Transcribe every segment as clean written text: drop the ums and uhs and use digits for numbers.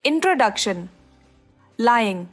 Introduction. Lying.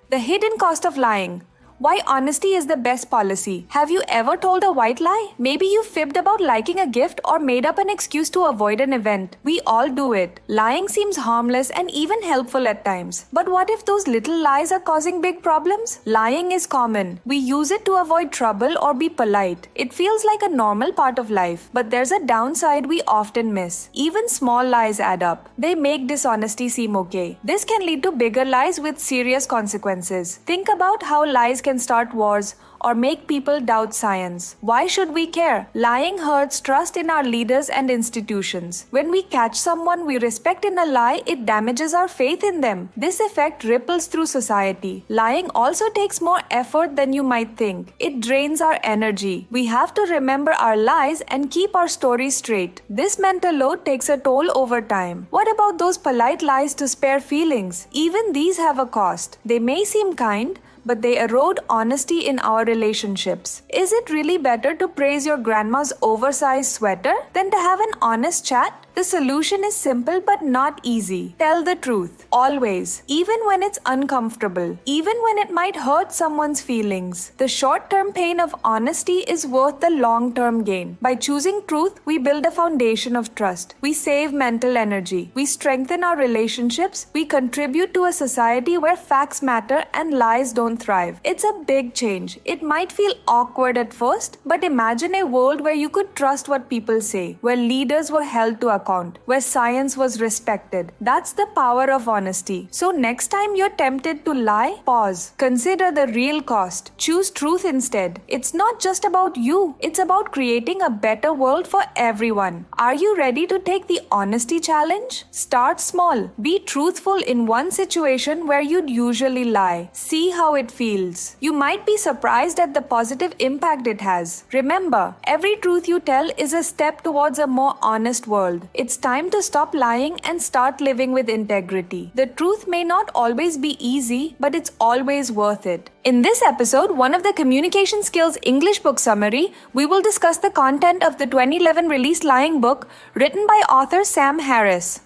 The hidden cost of lying. Why honesty is the best policy. Have you ever told a white lie? Maybe you fibbed about liking a gift or made up an excuse to avoid an event. We all do it. Lying seems harmless and even helpful at times. But what if those little lies are causing big problems? Lying is common. We use it to avoid trouble or be polite. It feels like a normal part of life. But there's a downside we often miss. Even small lies add up. They make dishonesty seem okay. This can lead to bigger lies with serious consequences. Think about how lies can start wars or make people doubt science. Why should we care? Lying hurts trust in our leaders and institutions. When we catch someone we respect in a lie, it damages our faith in them. This effect ripples through society. Lying also takes more effort than you might think. It drains our energy. We have to remember our lies and keep our story straight. This mental load takes a toll over time. What about those polite lies to spare feelings? Even these have a cost. They may seem kind, but they erode honesty in our relationships. Is it really better to praise your grandma's oversized sweater than to have an honest chat? The solution is simple but not easy. Tell the truth. Always. Even when it's uncomfortable. Even when it might hurt someone's feelings. The short-term pain of honesty is worth the long-term gain. By choosing truth, we build a foundation of trust. We save mental energy. We strengthen our relationships. We contribute to a society where facts matter and lies don't thrive. It's a big change. It might feel awkward at first, but imagine a world where you could trust what people say, where leaders were held to account, where science was respected. That's the power of honesty. So next time you're tempted to lie, pause. Consider the real cost. Choose truth instead. It's not just about you. It's about creating a better world for everyone. Are you ready to take the honesty challenge? Start small. Be truthful in one situation where you'd usually lie. See how it feels. You might be surprised at the positive impact it has. Remember, every truth you tell is a step towards a more honest world. It's time to stop lying and start living with integrity. The truth may not always be easy, but it's always worth it. In this episode, one of the Communication Skills English book summary, we will discuss the content of the 2011 released Lying book written by author Sam Harris.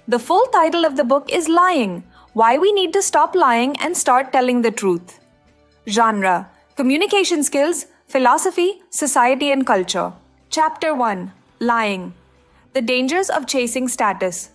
The full title of the book is Lying: Why We Need to Stop Lying and Start Telling the Truth. Genre: Communication Skills, Philosophy, Society and Culture. Chapter 1. Lying. The dangers of chasing status.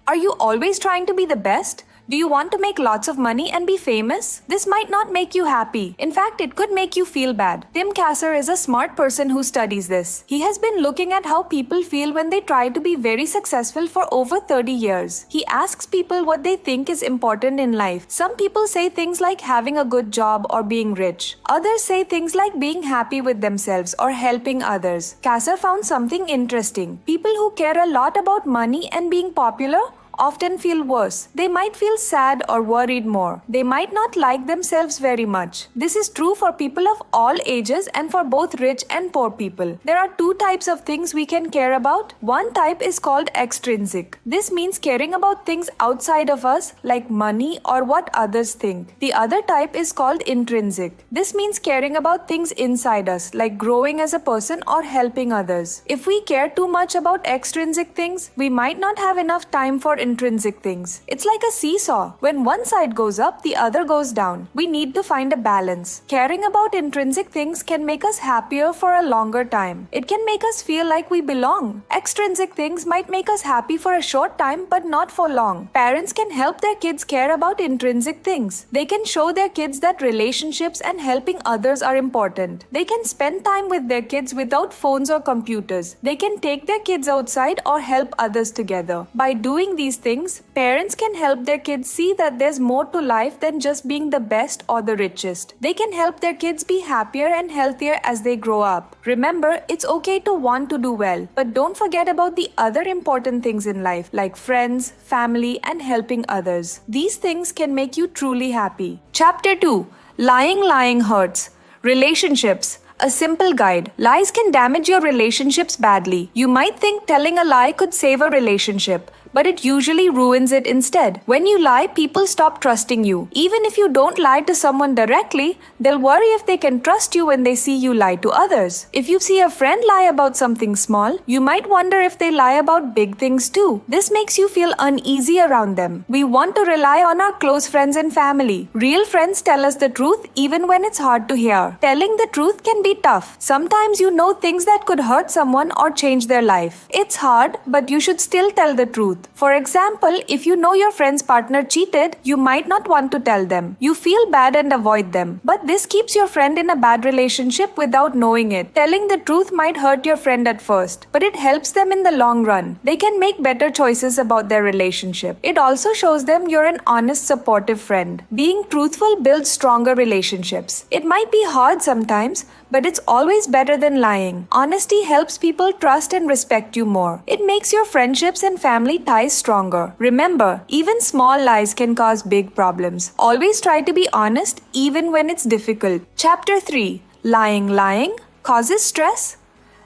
Are you always trying to be the best? Do you want to make lots of money and be famous? This might not make you happy. In fact, it could make you feel bad. Tim Kasser is a smart person who studies this. He has been looking at how people feel when they try to be very successful for over 30 years. He asks people what they think is important in life. Some people say things like having a good job or being rich. Others say things like being happy with themselves or helping others. Kasser found something interesting. People who care a lot about money and being popular often feel worse. They might feel sad or worried more. They might not like themselves very much. This is true for people of all ages and for both rich and poor people. There are two types of things we can care about. One type is called extrinsic. This means caring about things outside of us like money or what others think. The other type is called intrinsic. This means caring about things inside us like growing as a person or helping others. If we care too much about extrinsic things, we might not have enough time for intrinsic things. It's like a seesaw. When one side goes up, the other goes down. We need to find a balance. Caring about intrinsic things can make us happier for a longer time. It can make us feel like we belong. Extrinsic things might make us happy for a short time, but not for long. Parents can help their kids care about intrinsic things. They can show their kids that relationships and helping others are important. They can spend time with their kids without phones or computers. They can take their kids outside or help others together. By doing these things, parents can help their kids see that there's more to life than just being the best or the richest. They can help their kids be happier and healthier as they grow up. Remember, it's okay to want to do well, but don't forget about the other important things in life, like friends, family, and helping others. These things can make you truly happy. Chapter 2. Lying Hurts. Relationships. A simple guide. Lies can damage your relationships badly. You might think telling a lie could save a relationship, but it usually ruins it instead. When you lie, people stop trusting you. Even if you don't lie to someone directly, they'll worry if they can trust you when they see you lie to others. If you see a friend lie about something small, you might wonder if they lie about big things too. This makes you feel uneasy around them. We want to rely on our close friends and family. Real friends tell us the truth even when it's hard to hear. Telling the truth can be tough. Sometimes you know things that could hurt someone or change their life. It's hard, but you should still tell the truth. For example, if you know your friend's partner cheated, you might not want to tell them. You feel bad and avoid them. But this keeps your friend in a bad relationship without knowing it. Telling the truth might hurt your friend at first, but it helps them in the long run. They can make better choices about their relationship. It also shows them you're an honest, supportive friend. Being truthful builds stronger relationships. It might be hard sometimes, but it's always better than lying. Honesty helps people trust and respect you more. It makes your friendships and family ties stronger. Remember, even small lies can cause big problems. Always try to be honest even when it's difficult. Chapter 3. Lying causes stress.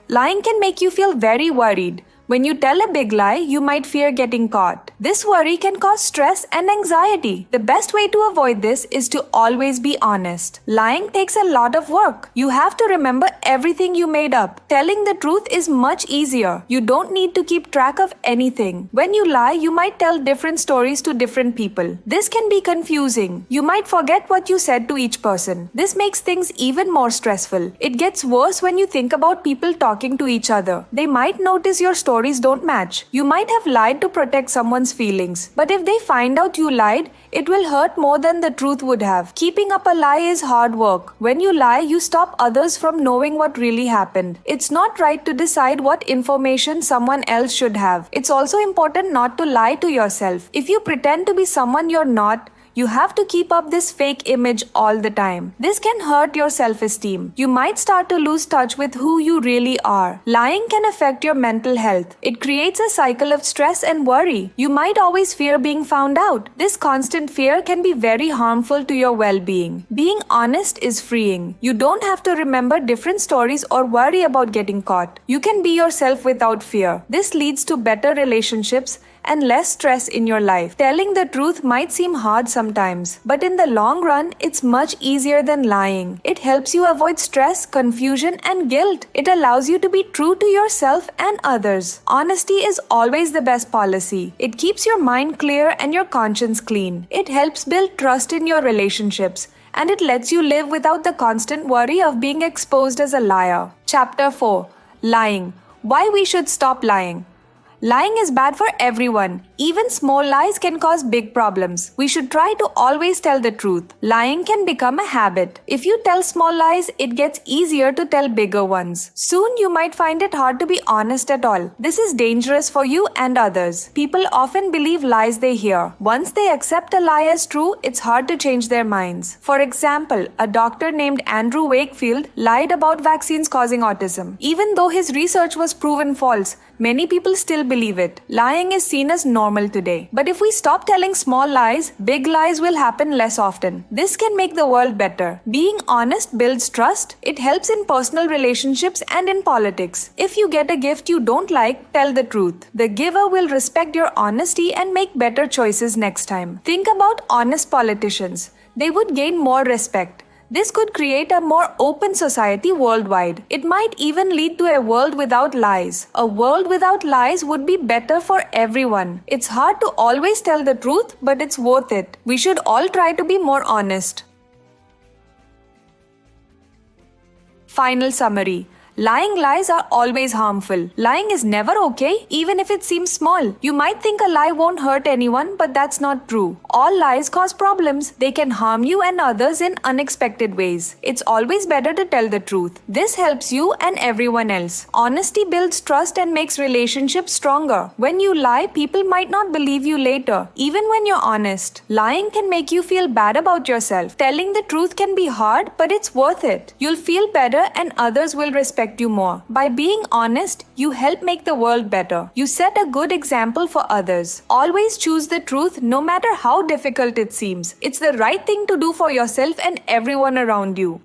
Lying can make you feel very worried. When you tell a big lie, you might fear getting caught. This worry can cause stress and anxiety. The best way to avoid this is to always be honest. Lying takes a lot of work. You have to remember everything you made up. Telling the truth is much easier. You don't need to keep track of anything. When you lie, you might tell different stories to different people. This can be confusing. You might forget what you said to each person. This makes things even more stressful. It gets worse when you think about people talking to each other. They might notice your stories don't match. You might have lied to protect someone's feelings, but if they find out you lied, it will hurt more than the truth would have. Keeping up a lie is hard work. When you lie, you stop others from knowing what really happened. It's not right to decide what information someone else should have. It's also important not to lie to yourself. If you pretend to be someone you're not, you have to keep up this fake image all the time. This can hurt your self-esteem. You might start to lose touch with who you really are. Lying can affect your mental health. It creates a cycle of stress and worry. You might always fear being found out. This constant fear can be very harmful to your well-being. Being honest is freeing. You don't have to remember different stories or worry about getting caught. You can be yourself without fear. This leads to better relationships and less stress in your life. Telling the truth might seem hard sometimes, but in the long run, it's much easier than lying. It helps you avoid stress, confusion, and guilt. It allows you to be true to yourself and others. Honesty is always the best policy. It keeps your mind clear and your conscience clean. It helps build trust in your relationships, and it lets you live without the constant worry of being exposed as a liar. Chapter 4. Lying. Why we should stop lying. Lying is bad for everyone. Even small lies can cause big problems. We should try to always tell the truth. Lying can become a habit. If you tell small lies, it gets easier to tell bigger ones. Soon you might find it hard to be honest at all. This is dangerous for you and others. People often believe lies they hear. Once they accept a lie as true, it's hard to change their minds. For example, a doctor named Andrew Wakefield lied about vaccines causing autism. Even though his research was proven false, many people still believe it. Lying is seen as normal today. But if we stop telling small lies, big lies will happen less often. This can make the world better. Being honest builds trust. It helps in personal relationships and in politics. If you get a gift you don't like, tell the truth. The giver will respect your honesty and make better choices next time. Think about honest politicians. They would gain more respect. This could create a more open society worldwide. It might even lead to a world without lies. A world without lies would be better for everyone. It's hard to always tell the truth, but it's worth it. We should all try to be more honest. Final summary. Lying lies are always harmful. Lying is never okay, even if it seems small. You might think a lie won't hurt anyone, but that's not true. All lies cause problems. They can harm you and others in unexpected ways. It's always better to tell the truth. This helps you and everyone else. Honesty builds trust and makes relationships stronger. When you lie, people might not believe you later, even when you're honest. Lying can make you feel bad about yourself. Telling the truth can be hard, but it's worth it. You'll feel better and others will respect you more. By being honest, you help make the world better. You set a good example for others. Always choose the truth no matter how difficult it seems. It's the right thing to do for yourself and everyone around you.